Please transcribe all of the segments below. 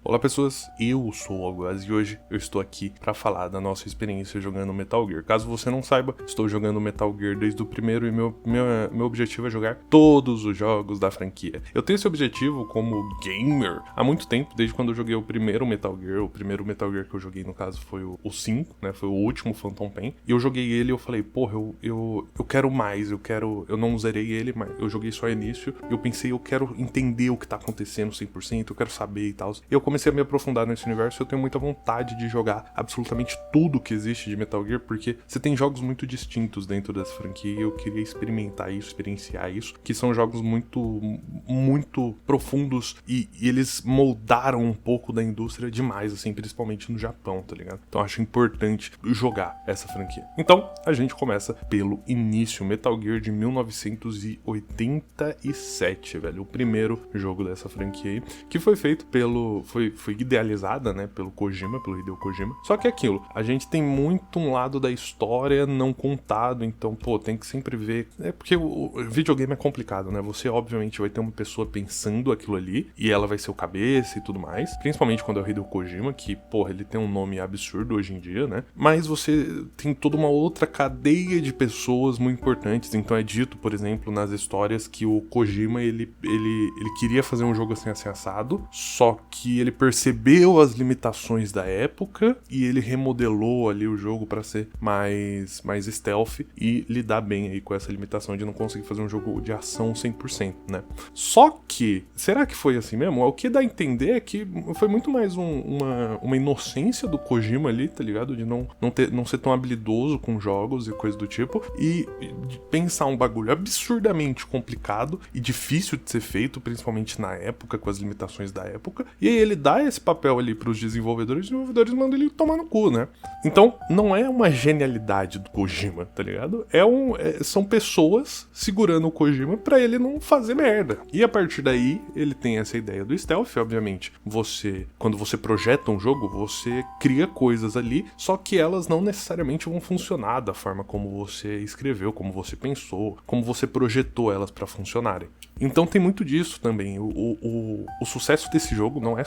Olá pessoas, eu sou o Algoaz e hoje eu estou aqui para falar da nossa experiência jogando Metal Gear. Caso você não saiba, estou jogando Metal Gear desde o primeiro e meu objetivo é jogar todos os jogos da franquia. Eu tenho esse objetivo como gamer há muito tempo, desde quando eu joguei o primeiro Metal Gear. O primeiro Metal Gear que eu joguei, no caso, foi o 5, né? Foi o último Phantom Pain. E eu joguei ele e eu falei, porra, eu quero mais, eu não zerei ele, mas eu joguei só início. E eu pensei, eu quero entender o que tá acontecendo 100%, eu quero saber e tal. E eu comecei a me aprofundar nesse universo. Eu tenho muita vontade de jogar absolutamente tudo que existe de Metal Gear, porque você tem jogos muito distintos dentro dessa franquia e eu queria experimentar isso, experienciar isso, que são jogos muito profundos e eles moldaram um pouco da indústria demais, assim, principalmente no Japão, tá ligado? Então eu acho importante jogar essa franquia. Então a gente começa pelo início, Metal Gear de 1987, velho, o primeiro jogo dessa franquia aí, que foi feito foi idealizada, né, pelo Hideo Kojima. Só que é aquilo, a gente tem muito um lado da história não contado, então, pô, tem que sempre ver. É porque o videogame é complicado, né? Você, obviamente, vai ter uma pessoa pensando aquilo ali, e ela vai ser o cabeça e tudo mais. Principalmente quando é o Hideo Kojima, que, porra, ele tem um nome absurdo hoje em dia, né? Mas você tem toda uma outra cadeia de pessoas muito importantes. Então é dito, por exemplo, nas histórias que o Kojima, ele queria fazer um jogo assim assado, só que ele percebeu as limitações da época e ele remodelou ali o jogo pra ser mais stealth e lidar bem aí com essa limitação de não conseguir fazer um jogo de ação 100%, né? Só que, será que foi assim mesmo? O que dá a entender é que foi muito mais uma inocência do Kojima ali, tá ligado? De não ser tão habilidoso com jogos e coisa do tipo, e de pensar um bagulho absurdamente complicado e difícil de ser feito, principalmente na época, com as limitações da época, e aí ele dá esse papel ali pros desenvolvedores, os desenvolvedores mandam ele tomar no cu, né? Então, não é uma genialidade do Kojima, tá ligado? São pessoas segurando o Kojima pra ele não fazer merda. E a partir daí, ele tem essa ideia do stealth, obviamente. Quando você projeta um jogo, você cria coisas ali, só que elas não necessariamente vão funcionar da forma como você escreveu, como você pensou, como você projetou elas pra funcionarem. Então tem muito disso também. O sucesso desse jogo não é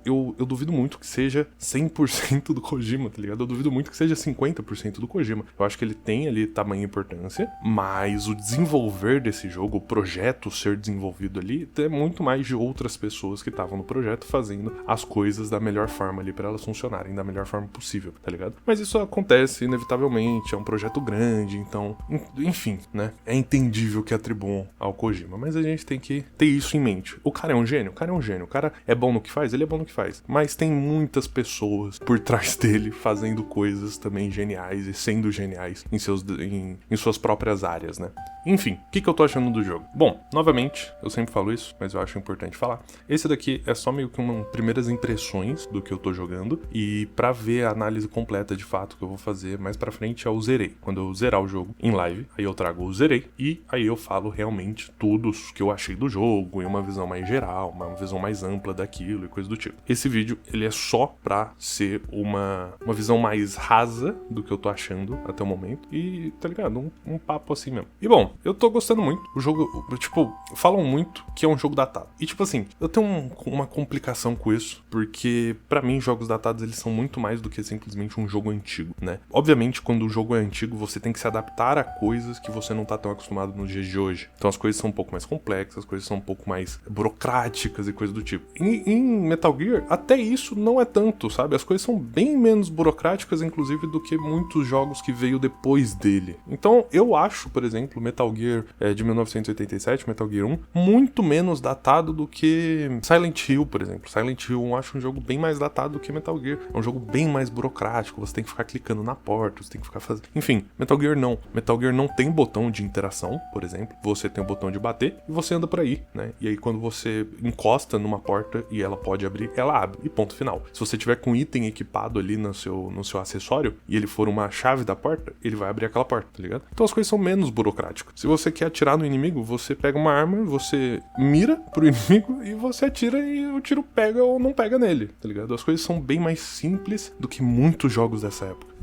eu duvido muito que seja 100% do Kojima, tá ligado? Eu duvido muito que seja 50% do Kojima. Eu acho que ele tem ali tamanha importância, mas o desenvolver desse jogo, o projeto ser desenvolvido ali, é muito mais de outras pessoas que estavam no projeto fazendo as coisas da melhor forma ali pra elas funcionarem da melhor forma possível, tá ligado? Mas isso acontece inevitavelmente, é um projeto grande, então, enfim, né? É entendível que atribuam ao Kojima, mas a gente tem que ter isso em mente. O cara é um gênio, o cara é bom no que faz, ele é bom no que faz, mas tem muitas pessoas por trás dele fazendo coisas também geniais e sendo geniais em suas próprias áreas, né? Enfim, o que eu tô achando do jogo? Bom, novamente, eu sempre falo isso, mas eu acho importante falar. Esse daqui é só meio que primeiras impressões do que eu tô jogando, e pra ver a análise completa de fato que eu vou fazer mais pra frente eu zerei. Quando eu zerar o jogo em live, aí eu trago o zerei, e aí eu falo realmente tudo que eu achei do jogo, e uma visão mais geral, uma visão mais ampla daquilo e coisa do tipo. Esse vídeo, ele é só pra ser uma visão mais rasa do que eu tô achando até o momento, e, tá ligado? Um papo assim mesmo. E bom, eu tô gostando muito. O jogo, tipo, falam muito que é um jogo datado. E tipo assim, eu tenho uma complicação com isso, porque pra mim jogos datados eles são muito mais do que simplesmente um jogo antigo, né? Obviamente, quando o jogo é antigo, você tem que se adaptar a coisas que você não tá tão acostumado nos dias de hoje. Então as coisas são um pouco mais complexas, as coisas são um pouco mais burocráticas e coisa do tipo. Em Metal Gear, até isso não é tanto, sabe? As coisas são bem menos burocráticas, inclusive, do que muitos jogos que veio depois dele. Então, eu acho, por exemplo, Metal Gear de 1987, Metal Gear 1, muito menos datado do que Silent Hill, por exemplo. Silent Hill 1 eu acho um jogo bem mais datado do que Metal Gear. É um jogo bem mais burocrático, você tem que ficar clicando na porta, você tem que ficar fazendo... Enfim, Metal Gear não. Metal Gear não tem botão de interação, por exemplo. Você tem o botão de bater e você anda por aí, né? E aí quando você encosta numa porta e ela pode abrir, ela abre. E ponto final. Se você tiver com um item equipado ali no seu acessório e ele for uma chave da porta, ele vai abrir aquela porta, tá ligado? Então as coisas são menos burocráticas. Se você quer atirar no inimigo, você pega uma arma, você mira pro inimigo e você atira e o tiro pega ou não pega nele, tá ligado? As coisas são bem mais simples do que muitos jogos dessa época.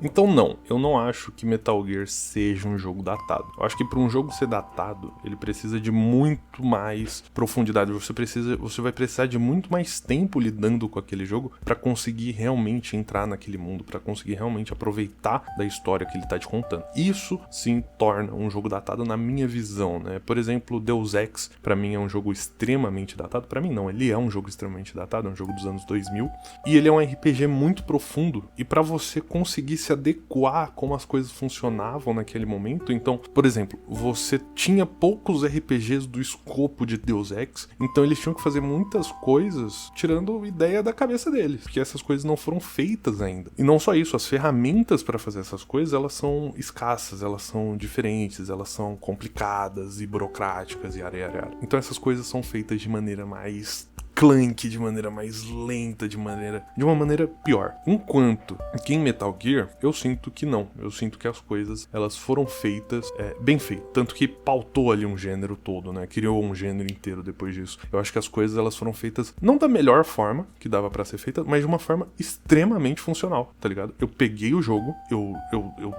Então não, eu não acho que Metal Gear seja um jogo datado. Eu acho que para um jogo ser datado, ele precisa de muito mais profundidade. Você vai precisar de muito mais tempo lidando com aquele jogo para conseguir realmente entrar naquele mundo, para conseguir realmente aproveitar da história que ele tá te contando. Isso sim torna um jogo datado na minha visão, né? Por exemplo, Deus Ex, para mim é um jogo extremamente datado. Para mim não, ele é um jogo extremamente datado, é um jogo dos anos 2000, e ele é um RPG muito profundo, e para você conseguir se adequar como as coisas funcionavam naquele momento, então, por exemplo, você tinha poucos RPGs do escopo de Deus Ex, então eles tinham que fazer muitas coisas tirando ideia da cabeça deles, porque essas coisas não foram feitas ainda. E não só isso, as ferramentas para fazer essas coisas, elas são escassas, elas são diferentes, elas são complicadas e burocráticas e areia. Então essas coisas são feitas de maneira mais clank, de maneira mais lenta, de uma maneira pior. Enquanto que em Metal Gear, eu sinto que não. Eu sinto que as coisas, elas foram feitas bem feitas. Tanto que pautou ali um gênero todo, né? Criou um gênero inteiro depois disso. Eu acho que as coisas, elas foram feitas não da melhor forma que dava pra ser feita, mas de uma forma extremamente funcional, tá ligado? Eu peguei o jogo, eu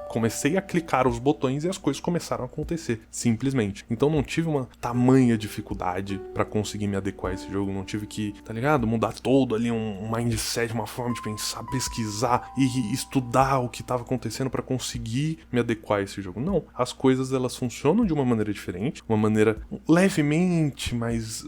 comecei a clicar os botões e as coisas começaram a acontecer, simplesmente. Então não tive uma tamanha dificuldade pra conseguir me adequar a esse jogo, não tive que, tá ligado? Mudar todo ali um mindset, uma forma de pensar, pesquisar e estudar o que tava acontecendo pra conseguir me adequar a esse jogo. Não, as coisas elas funcionam de uma maneira diferente, uma maneira levemente mais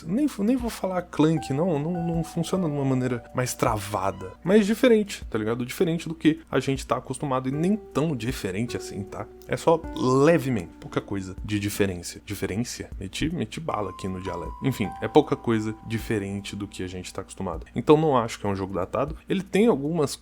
nem vou falar clank, não funciona de uma maneira mais travada, mas diferente, tá ligado? Diferente do que a gente tá acostumado e nem tão diferente assim, tá? É só levemente, pouca coisa de diferença. Diferença? Meti bala aqui no dialeto. Enfim, é pouca coisa diferente do que a gente tá acostumado. Então não acho que é um jogo datado. Ele tem algumas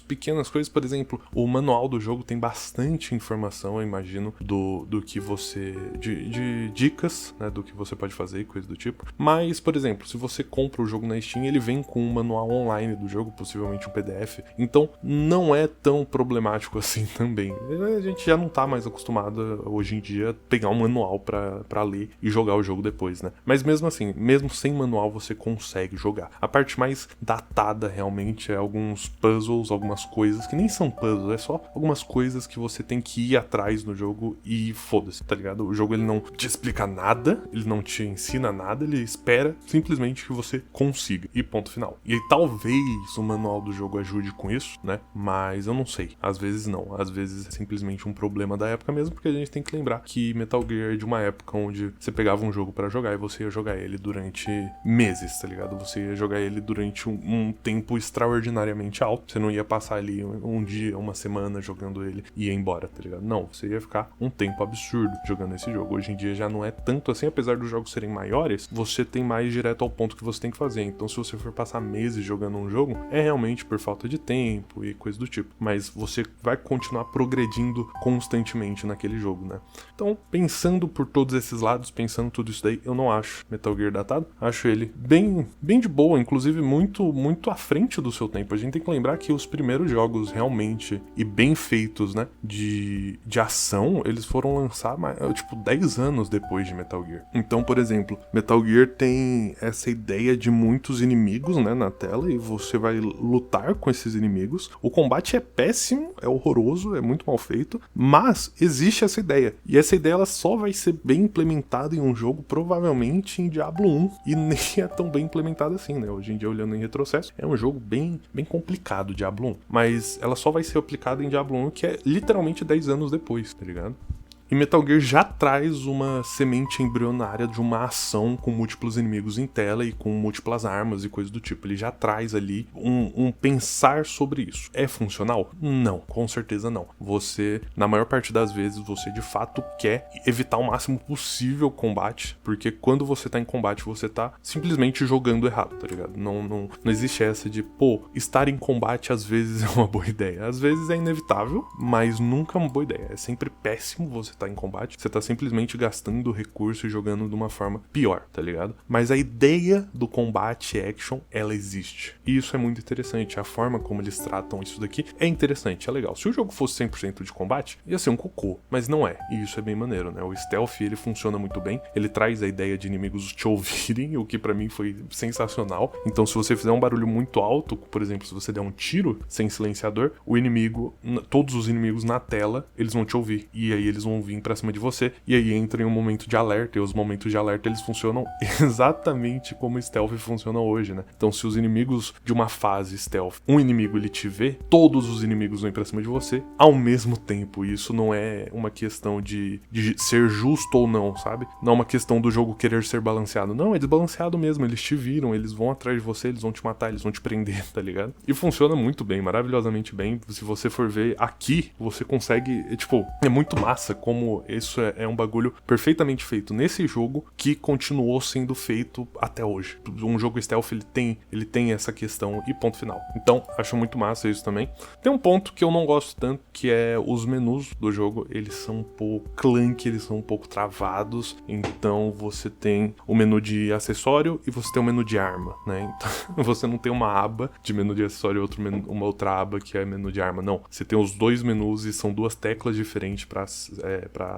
pequenas coisas, por exemplo, o manual do jogo tem bastante informação, eu imagino, do que você... de dicas, né, do que você pode fazer e coisa do tipo. Mas, por exemplo, se você compra o jogo na Steam, ele vem com um manual online do jogo, possivelmente um PDF. Então não é tão problemático assim também. A gente já não tá mais acostumado hoje em dia a pegar um manual pra ler e jogar o jogo depois, né? Mas mesmo assim, mesmo sem manual você consegue jogar. A parte mais datada realmente é alguns puzzles, algumas coisas que nem são puzzles, é só algumas coisas que você tem que ir atrás no jogo e foda-se, tá ligado? O jogo ele não te explica nada, ele não te ensina nada, ele espera simplesmente que você consiga. E ponto final. E aí talvez o manual do jogo ajude com isso, né? Mas eu não sei. Às vezes não. Às vezes é simplesmente um problema da época mesmo, porque a gente tem que lembrar que Metal Gear é de uma época onde você pegava um jogo pra jogar e você ia jogar ele durante meses, tá ligado? Você ia jogar ele durante um tempo extraordinariamente alto. Você não ia passar ali um dia, uma semana jogando ele e ia embora, tá ligado? Não, você ia ficar um tempo absurdo jogando esse jogo. Hoje em dia já não é tanto assim, apesar dos jogos serem maiores, você tem mais direto ao ponto que você tem que fazer. Então se você for passar meses jogando um jogo, é realmente por falta de tempo e coisa do tipo. Mas você vai continuar progredindo constantemente naquele jogo, né? Então, pensando por todos esses lados, pensando tudo isso daí, eu não acho Metal Gear datado. Acho ele bem de boa, inclusive muito à frente do seu tempo. A gente tem que lembrar que os primeiros jogos realmente e bem feitos, né, de ação, eles foram lançados, tipo, 10 anos depois de Metal Gear. Então, por exemplo, Metal Gear tem essa ideia de muitos inimigos, né, na tela, e você vai lutar com esses inimigos. O combate é péssimo, é horroroso, é muito mal feito, mas existe essa ideia. E essa ideia ela só vai ser bem implementada em um jogo, provavelmente em Diablo 1, e nem é tão bem implementada assim, né? Hoje em dia, olhando em retrocesso, é um jogo bem complicado, Diablo 1. Mas ela só vai ser aplicada em Diablo 1, que é literalmente 10 anos depois, tá ligado? E Metal Gear já traz uma semente embrionária de uma ação com múltiplos inimigos em tela e com múltiplas armas e coisas do tipo. Ele já traz ali um pensar sobre isso. É funcional? Não, com certeza não. Você, na maior parte das vezes, você de fato quer evitar o máximo possível o combate, porque quando você tá em combate, você tá simplesmente jogando errado, tá ligado? Não existe essa de, estar em combate às vezes é uma boa ideia. Às vezes é inevitável, mas nunca é uma boa ideia. É sempre péssimo você tá em combate, você tá simplesmente gastando recurso e jogando de uma forma pior, tá ligado? Mas a ideia do combate action, ela existe. E isso é muito interessante. A forma como eles tratam isso daqui é interessante, é legal. Se o jogo fosse 100% de combate, ia ser um cocô, mas não é. E isso é bem maneiro, né? O stealth, ele funciona muito bem. Ele traz a ideia de inimigos te ouvirem, o que pra mim foi sensacional. Então, se você fizer um barulho muito alto, por exemplo, se você der um tiro sem silenciador, o inimigo, todos os inimigos na tela, eles vão te ouvir. E aí eles vão vir pra cima de você. E aí entra em um momento de alerta. E os momentos de alerta, eles funcionam exatamente como o stealth funciona hoje, né? Então, se os inimigos de uma fase stealth, um inimigo ele te vê, todos os inimigos vêm pra cima de você ao mesmo tempo. E isso não é uma questão de ser justo ou não, sabe? Não é uma questão do jogo querer ser balanceado. Não, é desbalanceado mesmo. Eles te viram, eles vão atrás de você, eles vão te matar, eles vão te prender, tá ligado? E funciona muito bem, maravilhosamente bem. Se você for ver aqui, você consegue, é muito massa como isso é um bagulho perfeitamente feito nesse jogo que continuou sendo feito até hoje. Um jogo stealth, ele tem essa questão e ponto final. Então, acho muito massa isso também. Tem um ponto que eu não gosto tanto, que é os menus do jogo, eles são um pouco clunky, eles são um pouco travados. Então, você tem o menu de acessório e você tem o menu de arma, né? Então, você não tem uma aba de menu de acessório e uma outra aba que é menu de arma, não. Você tem os dois menus e são duas teclas diferentes para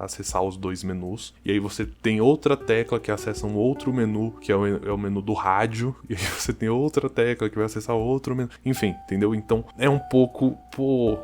acessar os dois menus. E aí você tem outra tecla que acessa um outro menu, que é o menu do rádio. E aí você tem outra tecla que vai acessar outro menu. Enfim, entendeu? Então é um pouco,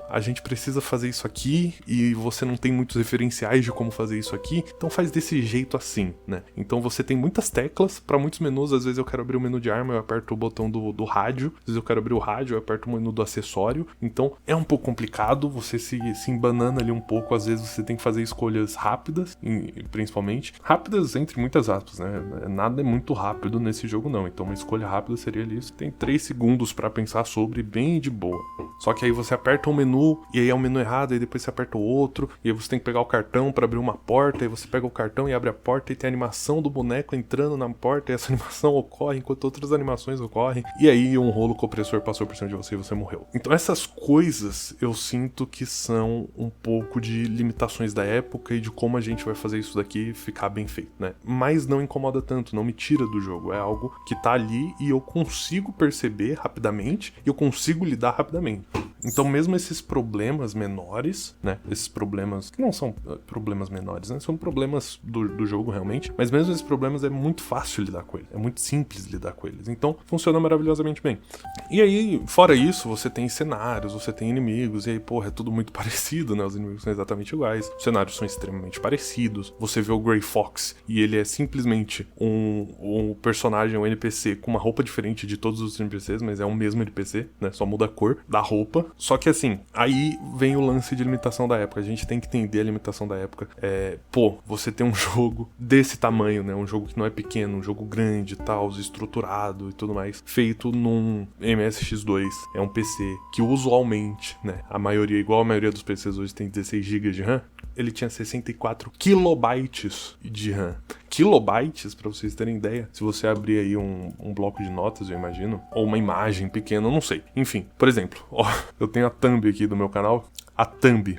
a gente precisa fazer isso aqui e você não tem muitos referenciais de como fazer isso aqui, então faz desse jeito assim, né? Então você tem muitas teclas para muitos menus. Às vezes eu quero abrir o menu de arma, eu aperto o botão do rádio. Às vezes eu quero abrir o rádio, eu aperto o menu do acessório. Então é um pouco complicado, você se embanana ali um pouco. Às vezes você tem que fazer escolhas rápidas, principalmente rápidas entre muitas aspas, né? Nada é muito rápido nesse jogo não, então uma escolha rápida seria ali, você tem 3 segundos para pensar sobre, bem de boa. Só que aí você aperta um menu e aí é o menu errado, e depois você aperta o outro, e aí você tem que pegar o cartão para abrir uma porta, e você pega o cartão e abre a porta e tem a animação do boneco entrando na porta, e essa animação ocorre enquanto outras animações ocorrem, e aí um rolo compressor passou por cima de você e você morreu. Então essas coisas eu sinto que são um pouco de limitações da época e de como a gente vai fazer isso daqui ficar bem feito, né? Mas não incomoda tanto, não me tira do jogo, é algo que tá ali e eu consigo perceber rapidamente e eu consigo lidar rapidamente. Então mesmo esses problemas menores, né, esses problemas que não são problemas menores, né, são problemas do jogo realmente, mas mesmo esses problemas é muito fácil lidar com eles, é muito simples lidar com eles, então funciona maravilhosamente bem. E aí, fora isso, você tem cenários, você tem inimigos, e aí, é tudo muito parecido, né, os inimigos são exatamente iguais, os cenários são extremamente parecidos, você vê o Grey Fox, e ele é simplesmente um personagem, um NPC com uma roupa diferente de todos os NPCs, mas é o mesmo NPC, né, só muda a cor da roupa. Só que assim, aí vem o lance de limitação da época. A gente tem que entender a limitação da época. Você tem um jogo desse tamanho, né? Um jogo que não é pequeno, um jogo grande e tal, estruturado e tudo mais, feito num MSX2. É um PC que usualmente, né? Igual a maioria dos PCs hoje tem 16 GB de RAM. Ele tinha 64 kilobytes de RAM. Kilobytes, pra vocês terem ideia, se você abrir aí um bloco de notas, eu imagino, ou uma imagem pequena, eu não sei. Enfim, por exemplo, eu tenho a thumb aqui do meu canal, a thumb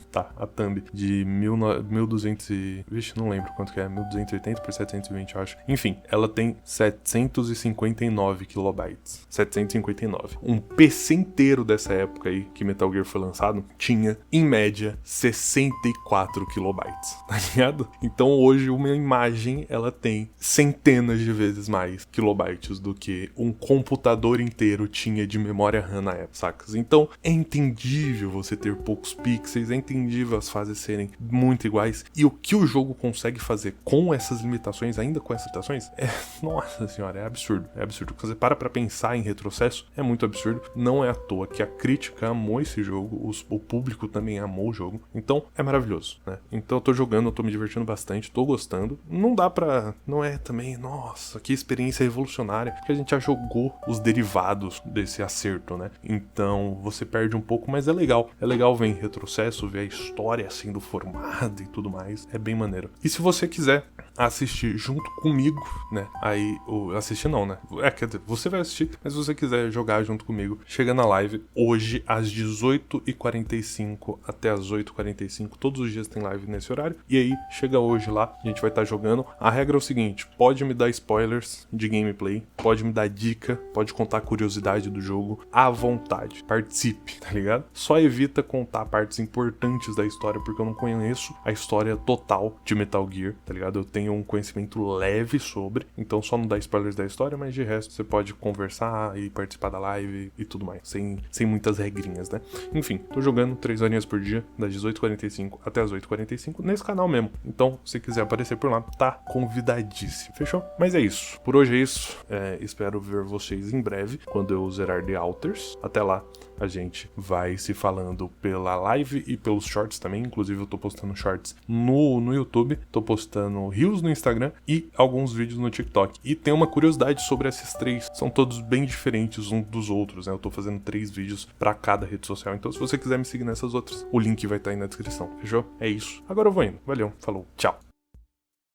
de 1200 Vixe, não lembro quanto que é, 1280 por 720, eu acho. Enfim, ela tem 759 kilobytes. 759. Um PC inteiro dessa época aí, que Metal Gear foi lançado, tinha, em média, 64 kilobytes, tá ligado? Então hoje uma imagem, ela tem centenas de vezes mais kilobytes do que um computador inteiro tinha de memória RAM na época, sacas? Então é entendível você ter poucos pixels, é entendível as fases serem muito iguais, e o que o jogo consegue fazer com essas limitações, ainda com essas limitações, nossa senhora, é absurdo. Quando você para pra pensar em retrocesso, é muito absurdo. Não é à toa que a crítica amou esse jogo, o público também amou o jogo, então é maravilhoso, né? Então eu tô jogando, eu tô me divertindo bastante, tô gostando. Não dá pra não é também, nossa, que experiência revolucionária, porque a gente já jogou os derivados desse acerto, né? Então você perde um pouco, mas é legal. É legal ver em retrocesso, ver a história sendo formada e tudo mais. É bem maneiro. E se você quiser assistir junto comigo, né? Aí, assistir não, né? Quer dizer, você vai assistir, mas se você quiser jogar junto comigo, chega na live hoje às 18h45 até às 8h45. Todos os dias tem live nesse horário. E aí, chega hoje lá, a gente vai estar jogando. A regra é o seguinte: pode me dar spoilers de gameplay, pode me dar dica, pode contar curiosidade do jogo à vontade. Participe, tá ligado? Só evita contar partes importantes da história, porque eu não conheço a história total de Metal Gear, tá ligado? Eu tenho um conhecimento leve sobre, então só não dá spoilers da história, mas de resto você pode conversar e participar da live e tudo mais, sem muitas regrinhas, né? Enfim, tô jogando 3 horinhas por dia, das 18h45 até as 8h45, nesse canal mesmo. Então, se quiser aparecer por lá, tá convidadíssimo, fechou? Mas é isso, por hoje é isso. Espero ver vocês em breve, quando eu zerar The Alters. Até lá, a gente vai se falando pela live e pelos shorts também. Inclusive eu tô postando shorts no YouTube, tô postando reels no Instagram e alguns vídeos no TikTok. E tem uma curiosidade sobre esses 3, são todos bem diferentes uns dos outros, né? Eu tô fazendo 3 vídeos pra cada rede social, então se você quiser me seguir nessas outras, o link vai estar aí na descrição, fechou? É isso, agora eu vou indo, valeu, falou, tchau!